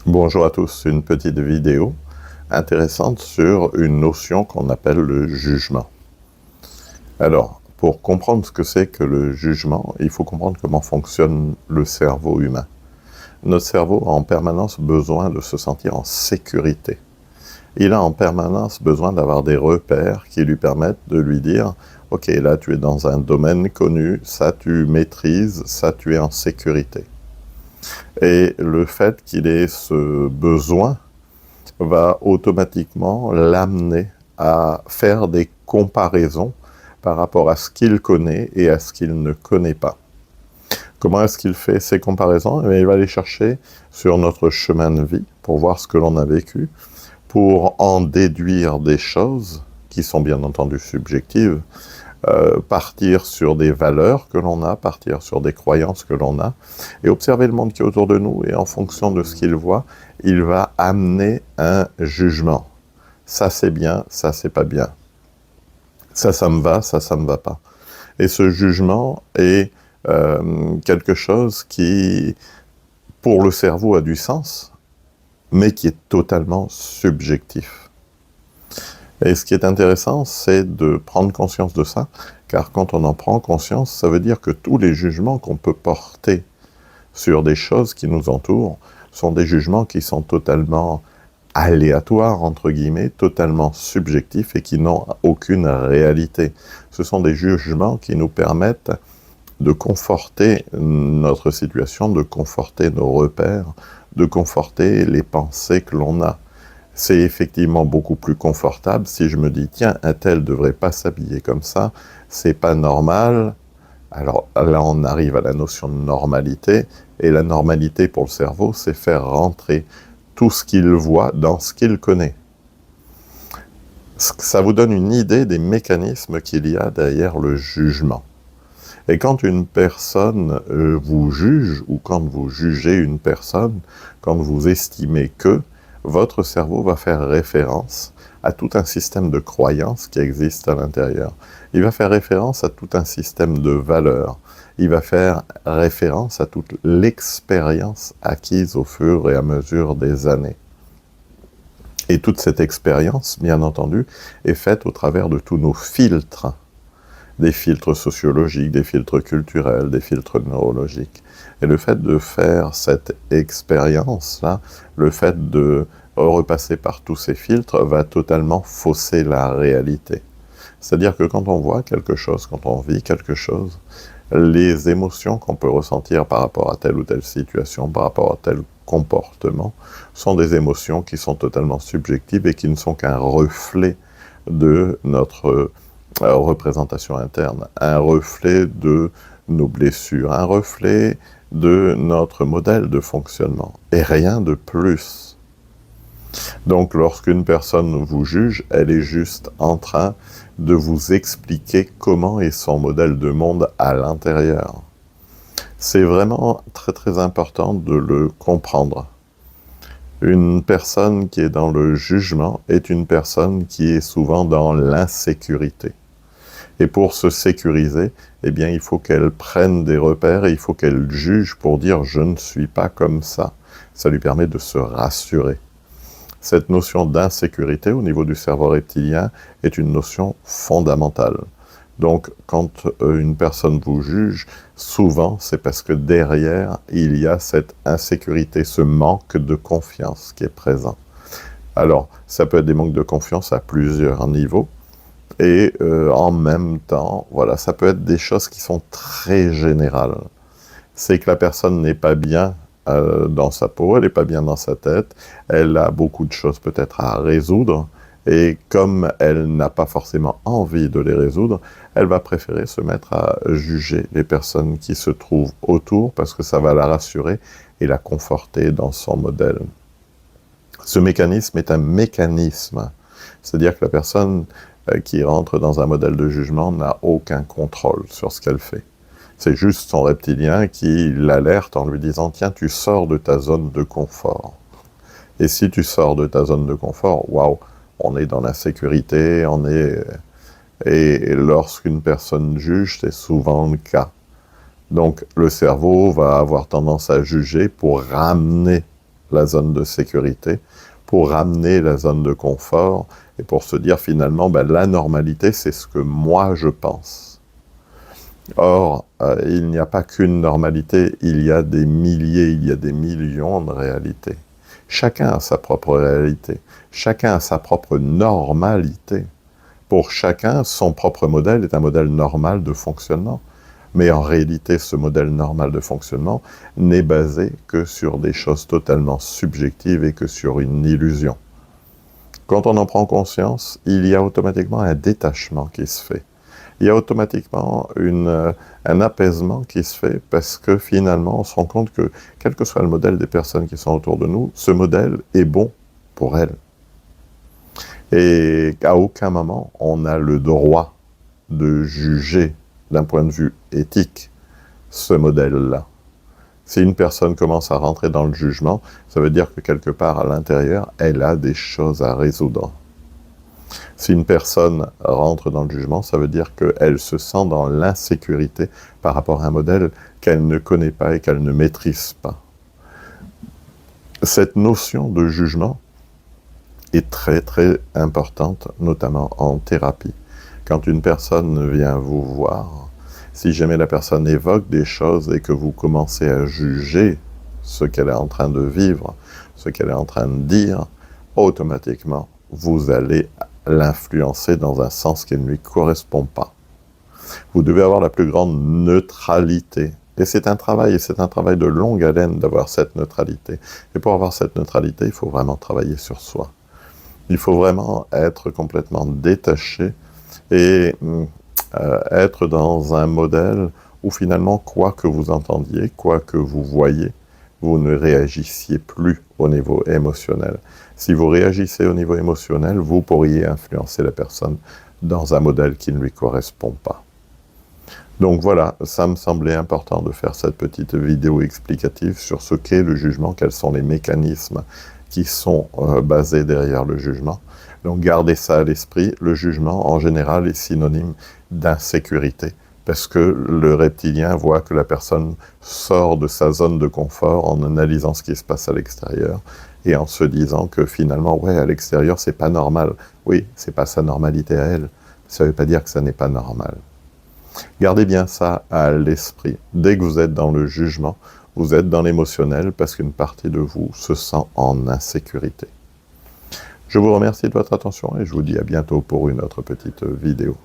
Bonjour à tous, une petite vidéo intéressante sur une notion qu'on appelle le jugement. Alors, pour comprendre ce que c'est que le jugement, il faut comprendre comment fonctionne le cerveau humain. Notre cerveau a en permanence besoin de se sentir en sécurité. Il a en permanence besoin d'avoir des repères qui lui permettent de lui dire « Ok, là tu es dans un domaine connu, ça tu maîtrises, ça tu es en sécurité ». Et le fait qu'il ait ce besoin va automatiquement l'amener à faire des comparaisons par rapport à ce qu'il connaît et à ce qu'il ne connaît pas. Comment est-ce qu'il fait ces comparaisons? Eh bien, il va les chercher sur notre chemin de vie pour voir ce que l'on a vécu, pour en déduire des choses qui sont bien entendu subjectives, partir sur des valeurs que l'on a, partir sur des croyances que l'on a, et observer le monde qui est autour de nous, et en fonction de ce qu'il voit, il va amener un jugement. Ça c'est bien, ça c'est pas bien. Ça me va, ça me va pas. Et ce jugement est quelque chose qui, pour le cerveau, a du sens, mais qui est totalement subjectif. Et ce qui est intéressant, c'est de prendre conscience de ça, car quand on en prend conscience, ça veut dire que tous les jugements qu'on peut porter sur des choses qui nous entourent sont des jugements qui sont totalement aléatoires, entre guillemets, totalement subjectifs et qui n'ont aucune réalité. Ce sont des jugements qui nous permettent de conforter notre situation, de conforter nos repères, de conforter les pensées que l'on a. C'est effectivement beaucoup plus confortable si je me dis « Tiens, un tel devrait pas s'habiller comme ça, c'est pas normal ». Alors là, on arrive à la notion de normalité, et la normalité pour le cerveau, c'est faire rentrer tout ce qu'il voit dans ce qu'il connaît. Ça vous donne une idée des mécanismes qu'il y a derrière le jugement. Et quand une personne vous juge, ou quand vous jugez une personne, quand vous estimez que, votre cerveau va faire référence à tout un système de croyances qui existe à l'intérieur. Il va faire référence à tout un système de valeurs. Il va faire référence à toute l'expérience acquise au fur et à mesure des années. Et toute cette expérience, bien entendu, est faite au travers de tous nos filtres. Des filtres sociologiques, des filtres culturels, des filtres neurologiques. Et le fait de faire cette expérience-là, le fait de repasser par tous ces filtres va totalement fausser la réalité. C'est-à-dire que quand on voit quelque chose, quand on vit quelque chose, les émotions qu'on peut ressentir par rapport à telle ou telle situation, par rapport à tel comportement, sont des émotions qui sont totalement subjectives et qui ne sont qu'un reflet de notre représentation interne, un reflet de nos blessures, un reflet de notre modèle de fonctionnement, et rien de plus. Donc lorsqu'une personne vous juge, elle est juste en train de vous expliquer comment est son modèle de monde à l'intérieur. C'est vraiment très très important de le comprendre. Une personne qui est dans le jugement est une personne qui est souvent dans l'insécurité. Et pour se sécuriser, eh bien, il faut qu'elle prenne des repères et il faut qu'elle juge pour dire « je ne suis pas comme ça ». Ça lui permet de se rassurer. Cette notion d'insécurité au niveau du cerveau reptilien est une notion fondamentale. Donc, quand une personne vous juge, souvent, c'est parce que derrière, il y a cette insécurité, ce manque de confiance qui est présent. Alors, ça peut être des manques de confiance à plusieurs niveaux, et en même temps, voilà, ça peut être des choses qui sont très générales. C'est que la personne n'est pas bien dans sa peau, elle n'est pas bien dans sa tête, elle a beaucoup de choses peut-être à résoudre, et comme elle n'a pas forcément envie de les résoudre, elle va préférer se mettre à juger les personnes qui se trouvent autour, parce que ça va la rassurer et la conforter dans son modèle. Ce mécanisme est un mécanisme, c'est-à-dire que la personne qui rentre dans un modèle de jugement n'a aucun contrôle sur ce qu'elle fait. C'est juste son reptilien qui l'alerte en lui disant « Tiens, tu sors de ta zone de confort ». Et si tu sors de ta zone de confort, waouh, on est dans la sécurité, on est... Et lorsqu'une personne juge, c'est souvent le cas. Donc le cerveau va avoir tendance à juger pour ramener la zone de sécurité, pour ramener la zone de confort, et pour se dire finalement, ben, la normalité, c'est ce que moi je pense. Or, il n'y a pas qu'une normalité, il y a des milliers, il y a des millions de réalités. Chacun a sa propre réalité, chacun a sa propre normalité. Pour chacun, son propre modèle est un modèle normal de fonctionnement. Mais en réalité, ce modèle normal de fonctionnement n'est basé que sur des choses totalement subjectives et que sur une illusion. Quand on en prend conscience, il y a automatiquement un détachement qui se fait. Il y a automatiquement un apaisement qui se fait parce que finalement, on se rend compte que, quel que soit le modèle des personnes qui sont autour de nous, ce modèle est bon pour elles. Et à aucun moment, on a le droit de juger d'un point de vue éthique ce modèle-là. Si une personne commence à rentrer dans le jugement, ça veut dire que quelque part à l'intérieur, elle a des choses à résoudre. Si une personne rentre dans le jugement, ça veut dire qu'elle se sent dans l'insécurité par rapport à un modèle qu'elle ne connaît pas et qu'elle ne maîtrise pas. Cette notion de jugement est très très importante, notamment en thérapie. Quand une personne vient vous voir, si jamais la personne évoque des choses et que vous commencez à juger ce qu'elle est en train de vivre, ce qu'elle est en train de dire, automatiquement, vous allez l'influencer dans un sens qui ne lui correspond pas. Vous devez avoir la plus grande neutralité. Et c'est un travail de longue haleine d'avoir cette neutralité. Et pour avoir cette neutralité, il faut vraiment travailler sur soi. Il faut vraiment être complètement détaché et être dans un modèle où finalement, quoi que vous entendiez, quoi que vous voyiez, vous ne réagissiez plus au niveau émotionnel. Si vous réagissez au niveau émotionnel, vous pourriez influencer la personne dans un modèle qui ne lui correspond pas. Donc voilà, ça me semblait important de faire cette petite vidéo explicative sur ce qu'est le jugement, quels sont les mécanismes qui sont basés derrière le jugement. Donc gardez ça à l'esprit, le jugement en général est synonyme d'insécurité, parce que le reptilien voit que la personne sort de sa zone de confort en analysant ce qui se passe à l'extérieur, et en se disant que finalement, ouais, à l'extérieur, c'est pas normal. Oui, c'est pas sa normalité à elle, ça veut pas dire que ça n'est pas normal. Gardez bien ça à l'esprit. Dès que vous êtes dans le jugement, vous êtes dans l'émotionnel parce qu'une partie de vous se sent en insécurité. Je vous remercie de votre attention et je vous dis à bientôt pour une autre petite vidéo.